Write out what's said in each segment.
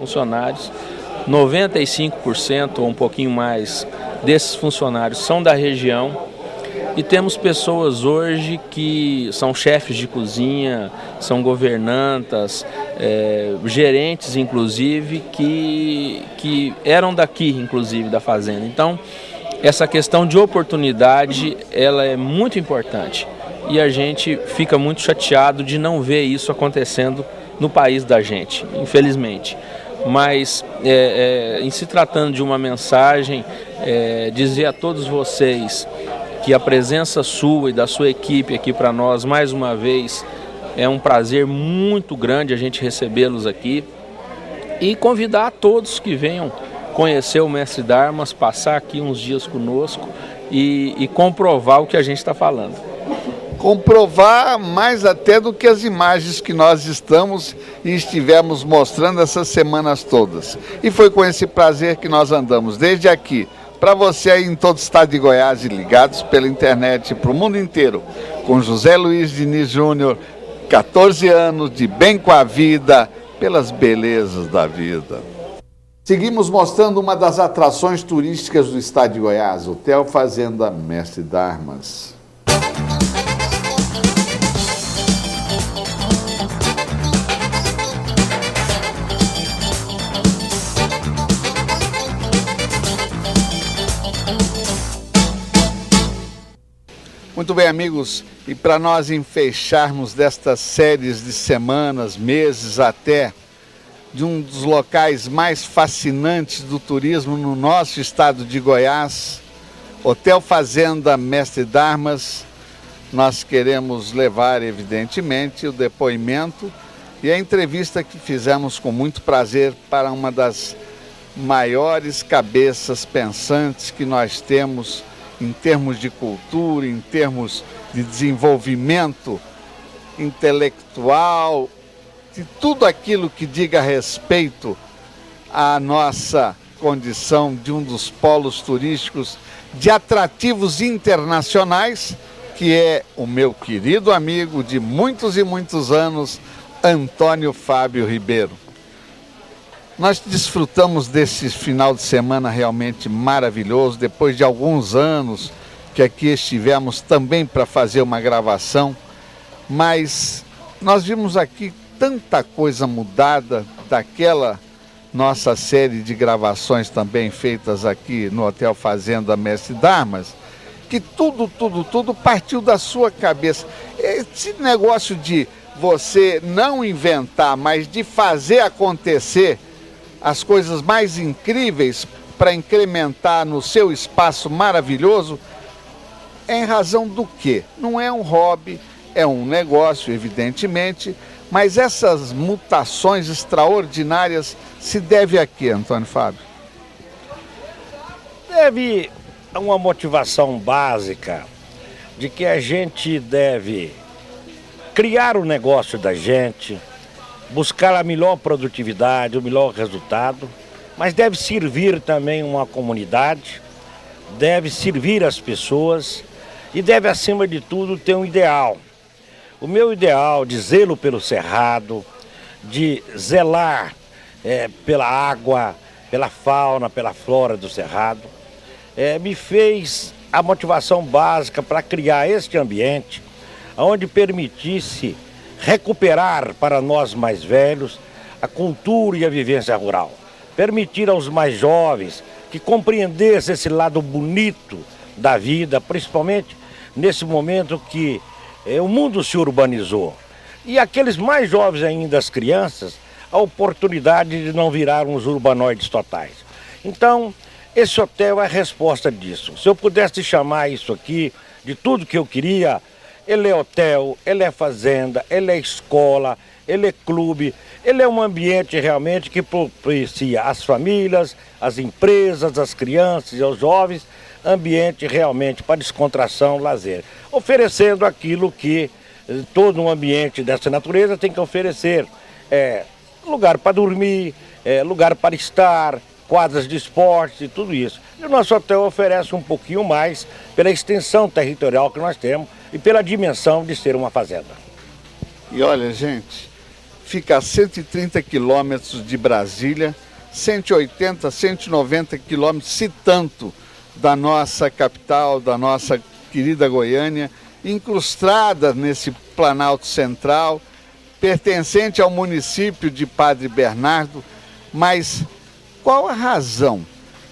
funcionários, 95% ou um pouquinho mais desses funcionários são da região e temos pessoas hoje que são chefes de cozinha, são governantas, gerentes inclusive, que eram daqui inclusive da fazenda. Então essa questão de oportunidade ela é muito importante e a gente fica muito chateado de não ver isso acontecendo no país da gente, infelizmente. Mas em se tratando de uma mensagem, dizer a todos vocês que a presença sua e da sua equipe aqui para nós, mais uma vez, é um prazer muito grande a gente recebê-los aqui e convidar a todos que venham conhecer o Mestre Darmas, passar aqui uns dias conosco e comprovar o que a gente está falando. Comprovar mais até do que as imagens que nós estamos e estivemos mostrando essas semanas todas. E foi com esse prazer que nós andamos desde aqui, para você aí em todo o estado de Goiás e ligados pela internet para o mundo inteiro, com José Luiz Diniz Júnior, 14 anos de bem com a vida, pelas belezas da vida. Seguimos mostrando uma das atrações turísticas do estado de Goiás, Hotel Fazenda Mestre Darmas. Muito bem, amigos, e para nós fecharmos destas séries de semanas, meses até, de um dos locais mais fascinantes do turismo no nosso estado de Goiás, Hotel Fazenda Mestre Darmas, nós queremos levar, evidentemente, o depoimento e a entrevista que fizemos com muito prazer para uma das maiores cabeças pensantes que nós temos em termos de cultura, em termos de desenvolvimento intelectual, de tudo aquilo que diga respeito à nossa condição de um dos polos turísticos de atrativos internacionais, que é o meu querido amigo de muitos e muitos anos, Antônio Fábio Ribeiro. Nós desfrutamos desse final de semana realmente maravilhoso, depois de alguns anos que aqui estivemos também para fazer uma gravação, mas nós vimos aqui tanta coisa mudada daquela nossa série de gravações também feitas aqui no Hotel Fazenda Mestre Darmas, que tudo partiu da sua cabeça. Esse negócio de você não inventar, mas de fazer acontecer as coisas mais incríveis para incrementar no seu espaço maravilhoso, é em razão do quê? Não é um hobby, é um negócio, evidentemente, mas essas mutações extraordinárias se deve a quê, Antônio Fábio? Deve a uma motivação básica de que a gente deve criar o negócio da gente, buscar a melhor produtividade, o melhor resultado, mas deve servir também uma comunidade, deve servir as pessoas e deve, acima de tudo, ter um ideal. O meu ideal de zelo pelo cerrado, de zelar pela água, pela fauna, pela flora do cerrado, me fez a motivação básica para criar este ambiente onde permitisse recuperar para nós mais velhos a cultura e a vivência rural. Permitir aos mais jovens que compreendessem esse lado bonito da vida, principalmente nesse momento que o mundo se urbanizou. E aqueles mais jovens ainda, as crianças, a oportunidade de não virar uns urbanoides totais. Então, esse hotel é a resposta disso. Se eu pudesse chamar isso aqui de tudo que eu queria, ele é hotel, ele é fazenda, ele é escola, ele é clube, ele é um ambiente realmente que propicia às famílias, às empresas, às crianças e aos jovens, ambiente realmente para descontração, lazer, oferecendo aquilo que todo um ambiente dessa natureza tem que oferecer, lugar para dormir, lugar para estar, quadras de esporte e tudo isso. E o nosso hotel oferece um pouquinho mais pela extensão territorial que nós temos e pela dimensão de ser uma fazenda. E olha, gente, fica a 130 quilômetros de Brasília, 180, 190 quilômetros, se tanto, da nossa capital, da nossa querida Goiânia, incrustada nesse Planalto Central, pertencente ao município de Padre Bernardo. Mas qual a razão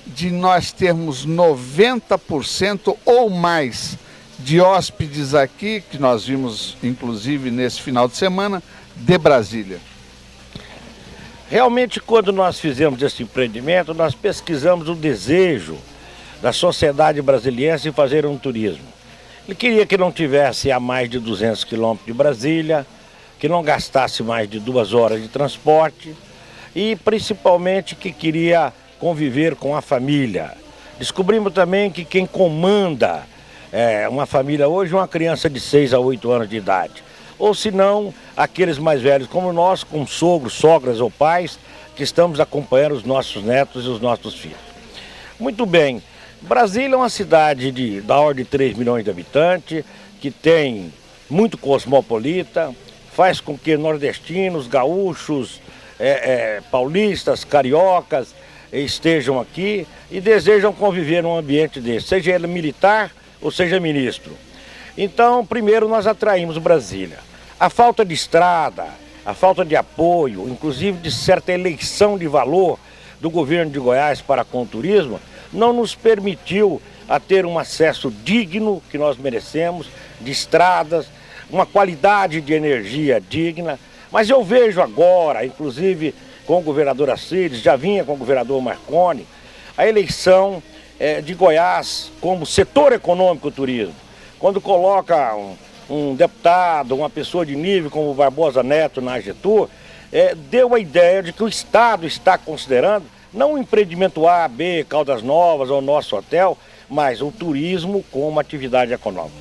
de nós termos 90% ou mais de hóspedes aqui, que nós vimos inclusive nesse final de semana, de Brasília? Realmente, quando nós fizemos esse empreendimento, nós pesquisamos o desejo da sociedade brasiliense de fazer um turismo. Ele queria que não tivesse a mais de 200 quilômetros de Brasília, que não gastasse mais de 2 horas de transporte e principalmente que queria conviver com a família. Descobrimos também que quem comanda uma família hoje é uma criança de 6 a 8 anos de idade. Ou se não, aqueles mais velhos como nós, com sogros, sogras ou pais, que estamos acompanhando os nossos netos e os nossos filhos. Muito bem, Brasília é uma cidade da ordem de 3 milhões de habitantes, que tem muito cosmopolita, faz com que nordestinos, gaúchos, paulistas, cariocas estejam aqui e desejam conviver num ambiente desse, seja ele militar ou seja ministro. Então, primeiro nós atraímos Brasília. A falta de estrada, a falta de apoio, inclusive de certa eleição de valor do governo de Goiás para com o turismo, não nos permitiu a ter um acesso digno que nós merecemos, de estradas, uma qualidade de energia digna. Mas eu vejo agora, inclusive com o governador Acides, já vinha com o governador Marconi, a eleição de Goiás como setor econômico do turismo. Quando coloca um deputado, uma pessoa de nível como o Barbosa Neto na AGETUR, deu a ideia de que o Estado está considerando não o empreendimento A, B, Caldas Novas ou nosso hotel, mas o turismo como uma atividade econômica.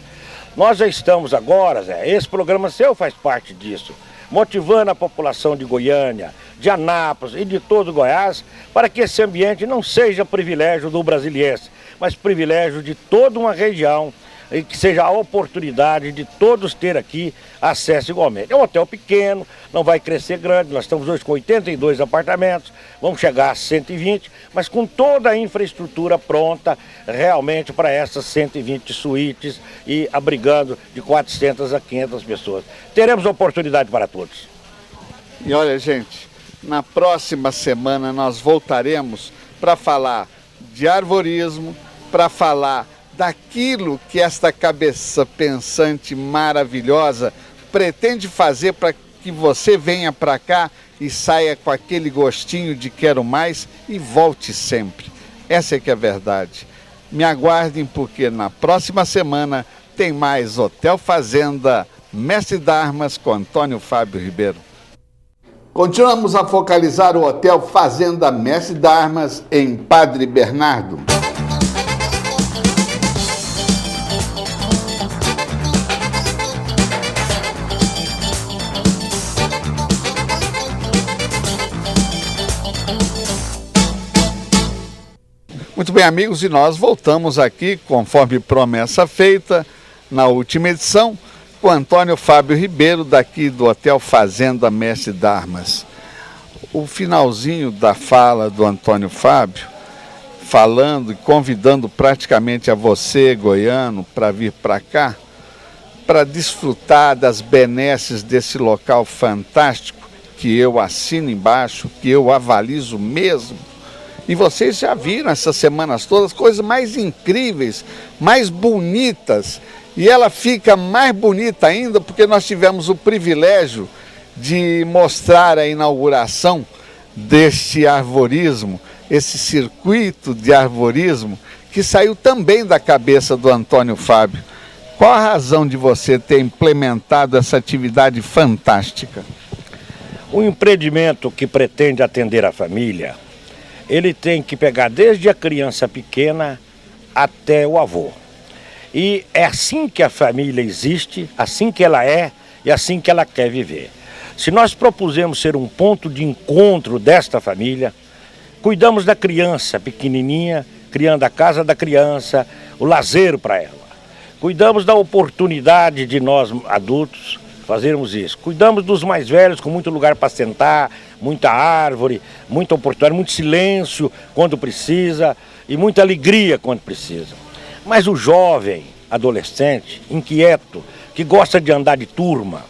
Nós já estamos agora, esse programa seu faz parte disso, motivando a população de Goiânia, de Anápolis e de todo Goiás, para que esse ambiente não seja privilégio do brasiliense, mas privilégio de toda uma região, e que seja a oportunidade de todos ter aqui acesso igualmente. É um hotel pequeno, não vai crescer grande, nós estamos hoje com 82 apartamentos, vamos chegar a 120, mas com toda a infraestrutura pronta realmente para essas 120 suítes e abrigando de 400 a 500 pessoas. Teremos oportunidade para todos. E olha, gente, na próxima semana nós voltaremos para falar de arvorismo, para falar daquilo que esta cabeça pensante maravilhosa pretende fazer para que você venha para cá e saia com aquele gostinho de quero mais e volte sempre. Essa é que é a verdade. Me aguardem, porque na próxima semana tem mais Hotel Fazenda Mestre Darmas com Antônio Fábio Ribeiro. Continuamos a focalizar o Hotel Fazenda Mestre Darmas em Padre Bernardo. Muito bem, amigos, e nós voltamos aqui, conforme promessa feita, na última edição, com Antônio Fábio Ribeiro, daqui do Hotel Fazenda Mestre Darmas. O finalzinho da fala do Antônio Fábio, falando e convidando praticamente a você, goiano, para vir para cá, para desfrutar das benesses desse local fantástico, que eu assino embaixo, que eu avalizo mesmo. E vocês já viram essas semanas todas coisas mais incríveis, mais bonitas. E ela fica mais bonita ainda porque nós tivemos o privilégio de mostrar a inauguração deste arvorismo, esse circuito de arvorismo, que saiu também da cabeça do Antônio Fábio. Qual a razão de você ter implementado essa atividade fantástica? Um empreendimento que pretende atender a família, ele tem que pegar desde a criança pequena até o avô. E é assim que a família existe, assim que ela é e assim que ela quer viver. Se nós propusemos ser um ponto de encontro desta família, cuidamos da criança pequenininha, criando a casa da criança, o lazer para ela. Cuidamos da oportunidade de nós adultos fazermos isso. Cuidamos dos mais velhos com muito lugar para sentar, muita árvore, muita oportunidade, muito silêncio quando precisa e muita alegria quando precisa. Mas o jovem, adolescente, inquieto, que gosta de andar de turma,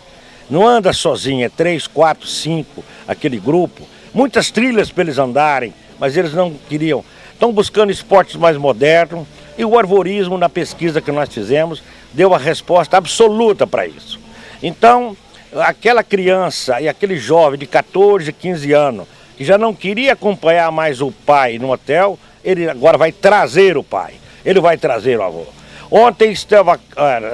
não anda sozinho, é 3, 4, 5, aquele grupo. Muitas trilhas para eles andarem, mas eles não queriam. Estão buscando esportes mais modernos e o arvorismo, na pesquisa que nós fizemos, deu a resposta absoluta para isso. Então, aquela criança e aquele jovem de 14, 15 anos, que já não queria acompanhar mais o pai no hotel, ele agora vai trazer o pai, ele vai trazer o avô. Ontem estava,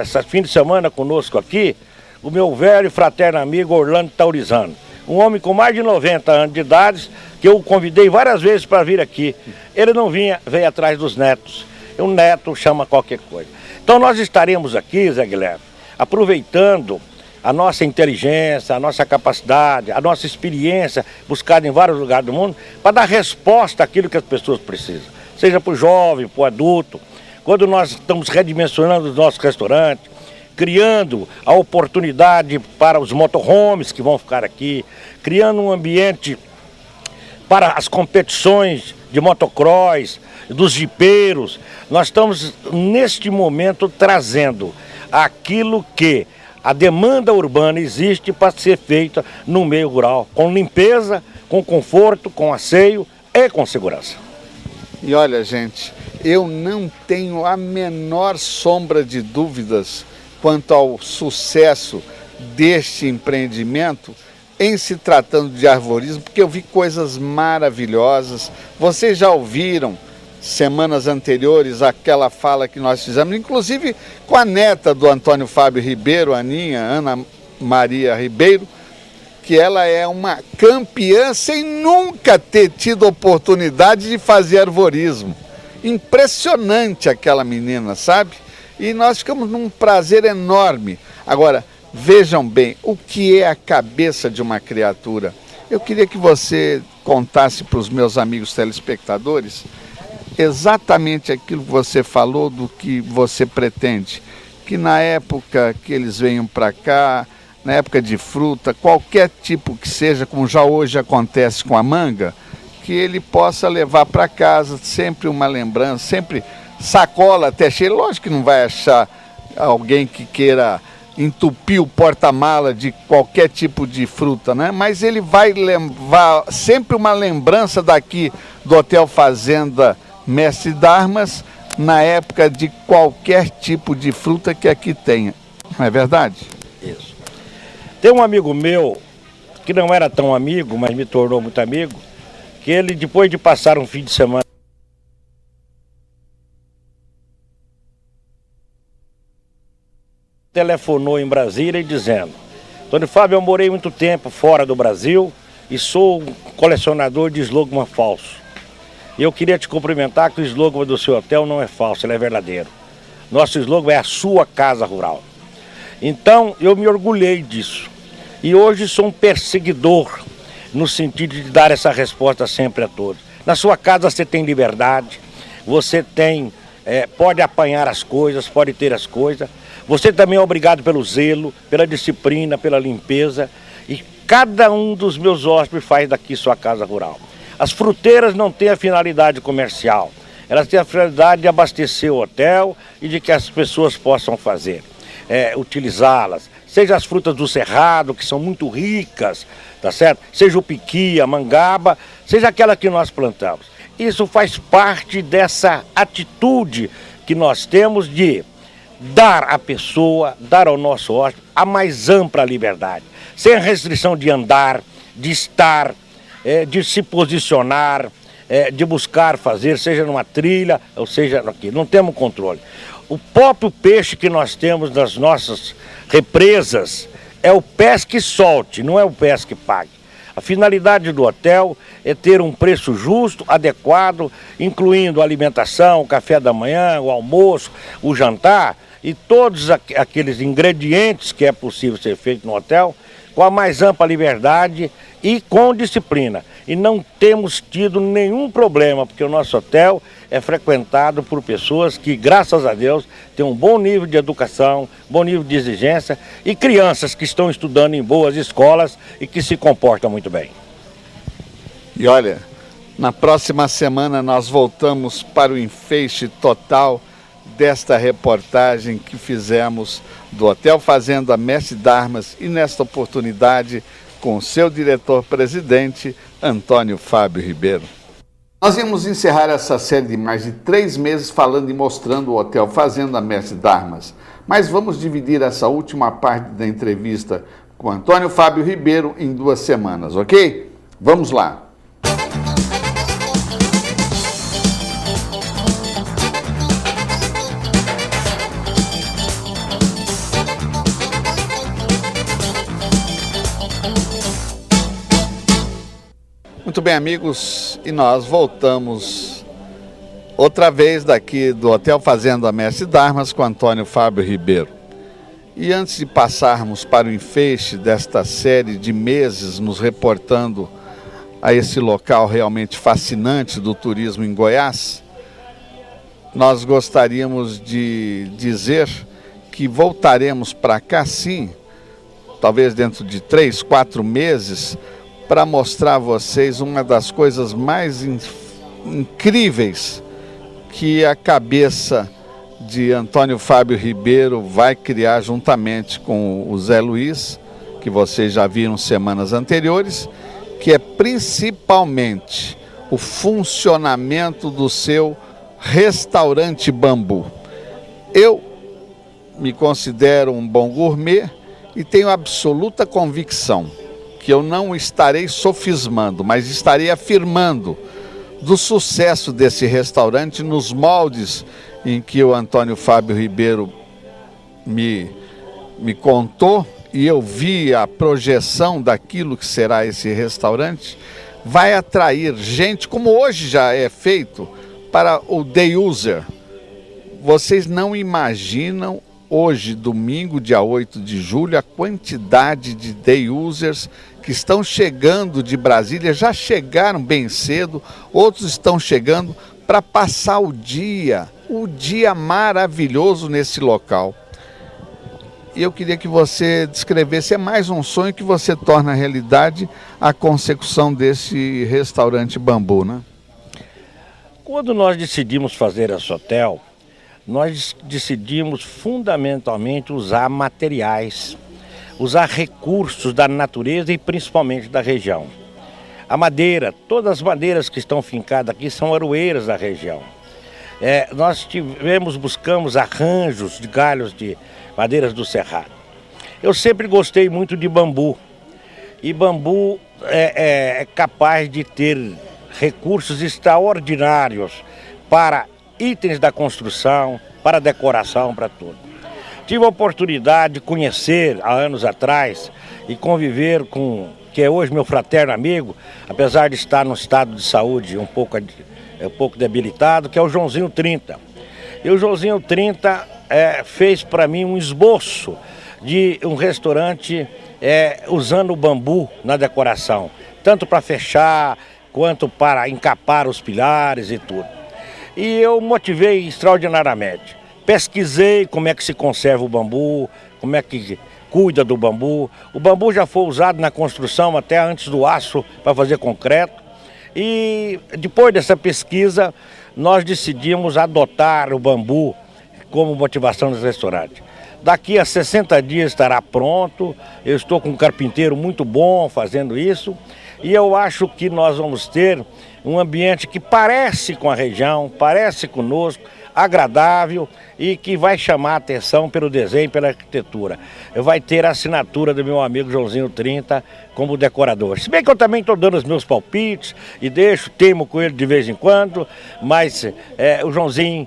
esse fim de semana conosco aqui, o meu velho e fraterno amigo Orlando Taurizano, um homem com mais de 90 anos de idade, que eu convidei várias vezes para vir aqui. Ele não vinha, veio atrás dos netos. O neto chama qualquer coisa. Então nós estaremos aqui, Zé Guilherme, aproveitando a nossa inteligência, a nossa capacidade, a nossa experiência, buscada em vários lugares do mundo, para dar resposta àquilo que as pessoas precisam. Seja para o jovem, para o adulto. Quando nós estamos redimensionando os nossos restaurantes, criando a oportunidade para os motorhomes que vão ficar aqui, criando um ambiente para as competições de motocross, dos jipeiros. Nós estamos, neste momento, trazendo aquilo que a demanda urbana existe para ser feita no meio rural, com limpeza, com conforto, com asseio e com segurança. E olha, gente, eu não tenho a menor sombra de dúvidas quanto ao sucesso deste empreendimento em se tratando de arvorismo, porque eu vi coisas maravilhosas. Vocês já ouviram semanas anteriores aquela fala que nós fizemos, inclusive com a neta do Antônio Fábio Ribeiro, a Aninha, Ana Maria Ribeiro, que ela é uma campeã sem nunca ter tido oportunidade de fazer arvorismo. Impressionante aquela menina, sabe? E nós ficamos num prazer enorme. Agora, vejam bem, o que é a cabeça de uma criatura? Eu queria que você contasse para os meus amigos telespectadores exatamente aquilo que você falou do que você pretende. Que na época que eles venham para cá, na época de fruta, qualquer tipo que seja, como já hoje acontece com a manga, que ele possa levar para casa sempre uma lembrança, sempre sacola até cheia. Lógico que não vai achar alguém que queira entupir o porta-mala de qualquer tipo de fruta, né? Mas ele vai levar sempre uma lembrança daqui do Hotel Fazenda Mestre Darmas, na época de qualquer tipo de fruta que aqui tenha. Não é verdade? Isso. Tem um amigo meu, que não era tão amigo, mas me tornou muito amigo, que ele, depois de passar um fim de semana, telefonou em Brasília e dizendo: Antônio Fábio, eu morei muito tempo fora do Brasil e sou um colecionador de slogan falso. E eu queria te cumprimentar que o slogan do seu hotel não é falso, ele é verdadeiro. Nosso slogan é a sua casa rural. Então eu me orgulhei disso. E hoje sou um perseguidor no sentido de dar essa resposta sempre a todos. Na sua casa você tem liberdade, você tem, pode apanhar as coisas, pode ter as coisas. Você também é obrigado pelo zelo, pela disciplina, pela limpeza. E cada um dos meus hóspedes faz daqui sua casa rural. As fruteiras não têm a finalidade comercial. Elas têm a finalidade de abastecer o hotel e de que as pessoas possam fazer, utilizá-las. Seja as frutas do cerrado, que são muito ricas, tá certo? Seja o piqui, a mangaba, seja aquela que nós plantamos. Isso faz parte dessa atitude que nós temos de dar à pessoa, dar ao nosso hóspede a mais ampla liberdade, sem a restrição de andar, de estar, de se posicionar, de buscar fazer, seja numa trilha, ou seja aqui. Não temos controle. O próprio peixe que nós temos nas nossas represas é o pesque e solte, não é o pesque e pague. A finalidade do hotel é ter um preço justo, adequado, incluindo a alimentação, o café da manhã, o almoço, o jantar e todos aqueles ingredientes que é possível ser feito no hotel com a mais ampla liberdade e com disciplina. e não temos tido nenhum problema, porque o nosso hotel é frequentado por pessoas que, graças a Deus, têm um bom nível de educação, bom nível de exigência e crianças que estão estudando em boas escolas e que se comportam muito bem. E olha, na próxima semana nós voltamos para o enfeixe total desta reportagem que fizemos do Hotel Fazenda Mestre Darmas e nesta oportunidade com o seu diretor-presidente, Antônio Fábio Ribeiro. Nós íamos encerrar essa série de mais de 3 meses falando e mostrando o Hotel Fazenda Mestre Darmas, mas vamos dividir essa última parte da entrevista com Antônio Fábio Ribeiro em 2 semanas, ok? Vamos lá! Muito bem, amigos, e nós voltamos outra vez daqui do Hotel Fazenda Mestre Darmas com Antônio Fábio Ribeiro. E antes de passarmos para o enfeixe desta série de meses nos reportando a esse local realmente fascinante do turismo em Goiás, nós gostaríamos de dizer que voltaremos para cá sim, talvez dentro de 3, 4 meses, para mostrar a vocês uma das coisas mais incríveis que a cabeça de Antônio Fábio Ribeiro vai criar juntamente com o Zé Luiz, que vocês já viram semanas anteriores, que é principalmente o funcionamento do seu restaurante Bambu. Eu me considero um bom gourmet e tenho absoluta convicção que eu não estarei sofismando, mas estarei afirmando do sucesso desse restaurante nos moldes em que o Antônio Fábio Ribeiro me contou e eu vi a projeção daquilo que será esse restaurante, vai atrair gente, como hoje já é feito, para o day user. Vocês não imaginam hoje, domingo, dia 8 de julho, a quantidade de day users que estão chegando de Brasília, já chegaram bem cedo, outros estão chegando para passar o dia maravilhoso nesse local. E eu queria que você descrevesse, é mais um sonho que você torna realidade a consecução desse restaurante Bambu, né? Quando nós decidimos fazer esse hotel, nós decidimos fundamentalmente usar materiais, usar recursos da natureza e principalmente da região. A madeira, todas as madeiras que estão fincadas aqui são aroeiras da região. Nós buscamos arranjos de galhos de madeiras do cerrado. Eu sempre gostei muito de bambu, e bambu é capaz de ter recursos extraordinários para itens da construção, para decoração, para tudo. Tive a oportunidade de conhecer há anos atrás e conviver com, que é hoje meu fraterno amigo, apesar de estar num estado de saúde um pouco debilitado, que é o Joãozinho 30. E o Joãozinho 30 fez para mim um esboço de um restaurante usando o bambu na decoração, tanto para fechar quanto para encapar os pilares e tudo. E eu motivei extraordinariamente. Pesquisei como é que se conserva o bambu, como é que cuida do bambu. O bambu já foi usado na construção até antes do aço para fazer concreto. E depois dessa pesquisa, nós decidimos adotar o bambu como motivação dos restaurantes. Daqui a 60 dias estará pronto, eu estou com um carpinteiro muito bom fazendo isso. E eu acho que nós vamos ter um ambiente que parece com a região, parece conosco, agradável e que vai chamar a atenção pelo desenho, pela arquitetura. Vai ter a assinatura do meu amigo Joãozinho 30 como decorador. Se bem que eu também estou dando os meus palpites e teimo com ele de vez em quando, mas o Joãozinho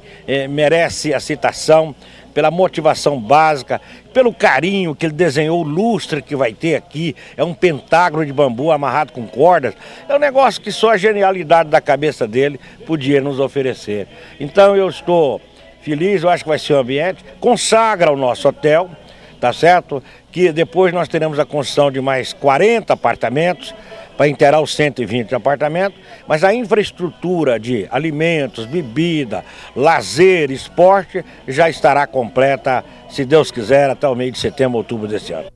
merece a citação pela motivação básica, pelo carinho que ele desenhou, o lustre que vai ter aqui, é um pentágono de bambu amarrado com cordas, é um negócio que só a genialidade da cabeça dele podia nos oferecer. Então eu estou feliz, eu acho que vai ser um ambiente, consagra o nosso hotel, tá certo? Que depois nós teremos a construção de mais 40 apartamentos, para inteirar os 120 apartamentos, mas a infraestrutura de alimentos, bebida, lazer, esporte já estará completa, se Deus quiser, até o mês de setembro, outubro desse ano.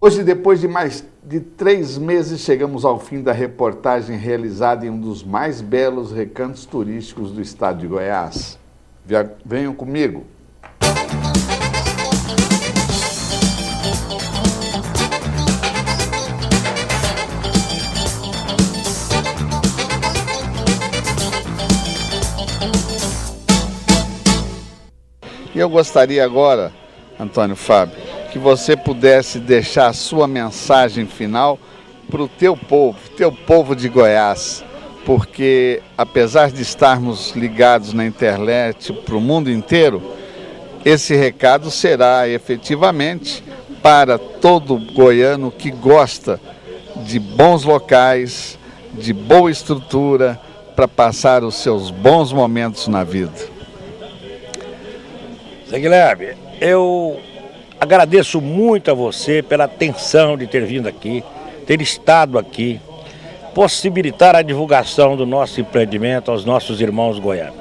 Hoje, depois de mais de 3 meses, chegamos ao fim da reportagem realizada em um dos mais belos recantos turísticos do estado de Goiás. Venham comigo. E eu gostaria agora, Antônio Fábio, que você pudesse deixar a sua mensagem final para o teu povo de Goiás, porque apesar de estarmos ligados na internet para o mundo inteiro, esse recado será efetivamente para todo goiano que gosta de bons locais, de boa estrutura, para passar os seus bons momentos na vida. Zé Guilherme, eu agradeço muito a você pela atenção de ter vindo aqui, ter estado aqui, possibilitar a divulgação do nosso empreendimento aos nossos irmãos goianos.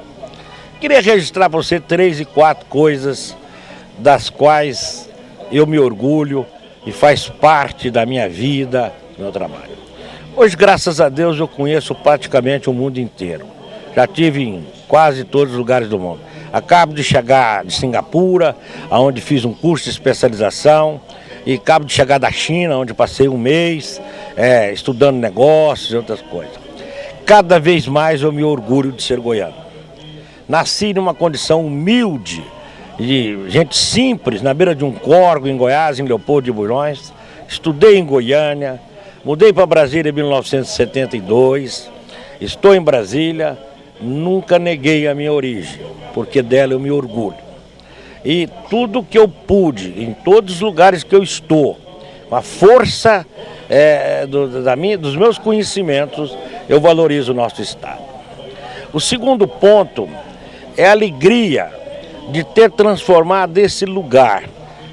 Queria registrar para você 3 e 4 coisas das quais eu me orgulho e faz parte da minha vida, do meu trabalho. Hoje, graças a Deus, eu conheço praticamente o mundo inteiro. Já estive em quase todos os lugares do mundo. Acabo de chegar de Singapura, onde fiz um curso de especialização, e acabo de chegar da China, onde passei um mês estudando negócios e outras coisas. Cada vez mais eu me orgulho de ser goiano. Nasci numa condição humilde, de gente simples, na beira de um córrego em Goiás, em Leopoldo de Bulhões. Estudei em Goiânia, mudei para Brasília em 1972, estou em Brasília. Nunca neguei a minha origem, porque dela eu me orgulho. E tudo que eu pude, em todos os lugares que eu estou, com a força dos meus conhecimentos, eu valorizo o nosso estado. O segundo ponto é a alegria de ter transformado esse lugar,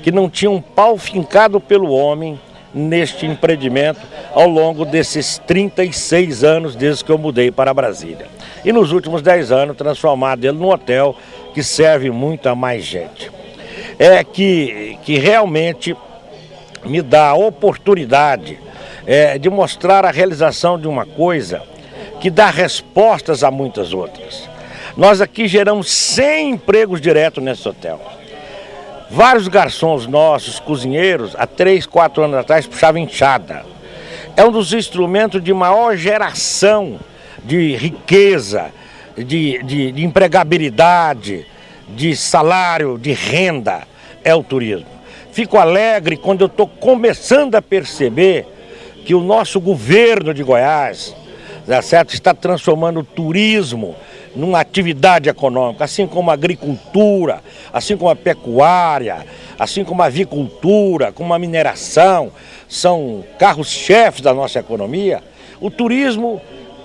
que não tinha um pau fincado pelo homem, neste empreendimento ao longo desses 36 anos desde que eu mudei para Brasília. E nos últimos 10 anos transformado ele num hotel que serve muito a mais gente. Que realmente me dá a oportunidade de mostrar a realização de uma coisa que dá respostas a muitas outras. Nós aqui geramos 100 empregos diretos nesse hotel. Vários garçons nossos, cozinheiros, há 3, 4 anos atrás puxavam enxada. É um dos instrumentos de maior geração de riqueza, de empregabilidade, de salário, de renda, é o turismo. Fico alegre quando eu estou começando a perceber que o nosso governo de Goiás, certo, está transformando o turismo numa atividade econômica, assim como a agricultura, assim como a pecuária, assim como a avicultura, como a mineração, são carros-chefes da nossa economia. O turismo,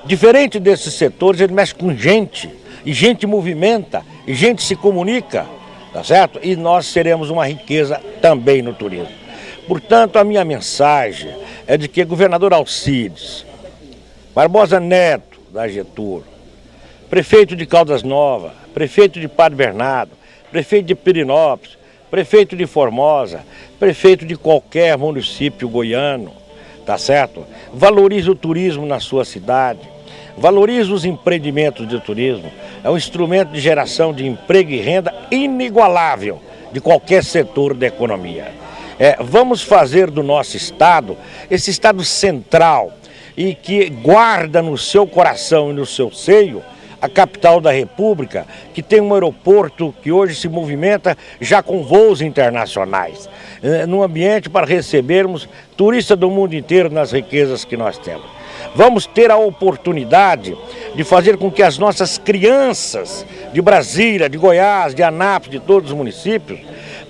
diferente desses setores, ele mexe com gente, e gente movimenta, e gente se comunica, tá certo? E nós seremos uma riqueza também no turismo. Portanto, a minha mensagem é de que governador Alcides, Barbosa Neto, da Getúlio, prefeito de Caldas Novas, prefeito de Padre Bernardo, prefeito de Pirinópolis, prefeito de Formosa, prefeito de qualquer município goiano, tá certo? Valorize o turismo na sua cidade, valorize os empreendimentos de turismo, é um instrumento de geração de emprego e renda inigualável de qualquer setor da economia. Vamos fazer do nosso estado, esse estado central, e que guarda no seu coração e no seu seio a capital da República, que tem um aeroporto que hoje se movimenta já com voos internacionais, num ambiente para recebermos turistas do mundo inteiro nas riquezas que nós temos. Vamos ter a oportunidade de fazer com que as nossas crianças de Brasília, de Goiás, de Anápolis, de todos os municípios,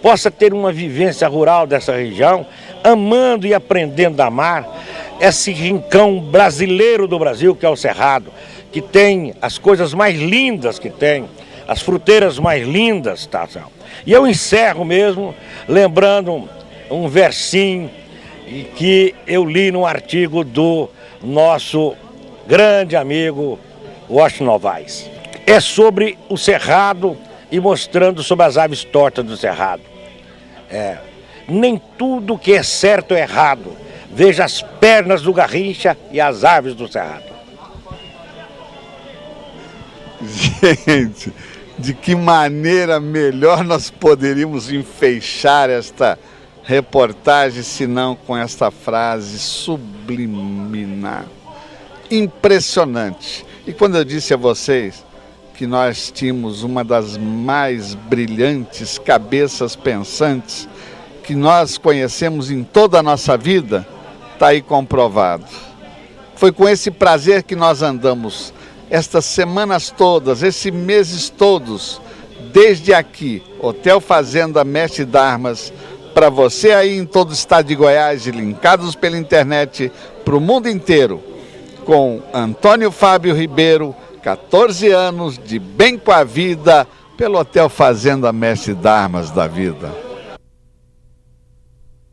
possam ter uma vivência rural dessa região, amando e aprendendo a amar esse rincão brasileiro do Brasil, que é o Cerrado, que tem as coisas mais lindas que tem, as fruteiras mais lindas, tá? E eu encerro mesmo lembrando um versinho que eu li num artigo do nosso grande amigo Washington Novaes. É sobre o cerrado e mostrando sobre as aves tortas do cerrado. Nem tudo que é certo é errado. Veja as pernas do Garrincha e as aves do cerrado. Gente, de que maneira melhor nós poderíamos enfeixar esta reportagem senão com esta frase subliminar. Impressionante. E quando eu disse a vocês que nós tínhamos uma das mais brilhantes cabeças pensantes que nós conhecemos em toda a nossa vida, está aí comprovado. Foi com esse prazer que nós andamos estas semanas todas, esses meses todos, desde aqui, Hotel Fazenda Mestre Darmas, para você aí em todo o estado de Goiás e linkados pela internet para o mundo inteiro, com Antônio Fábio Ribeiro, 14 anos de bem com a vida, pelo Hotel Fazenda Mestre Darmas da vida.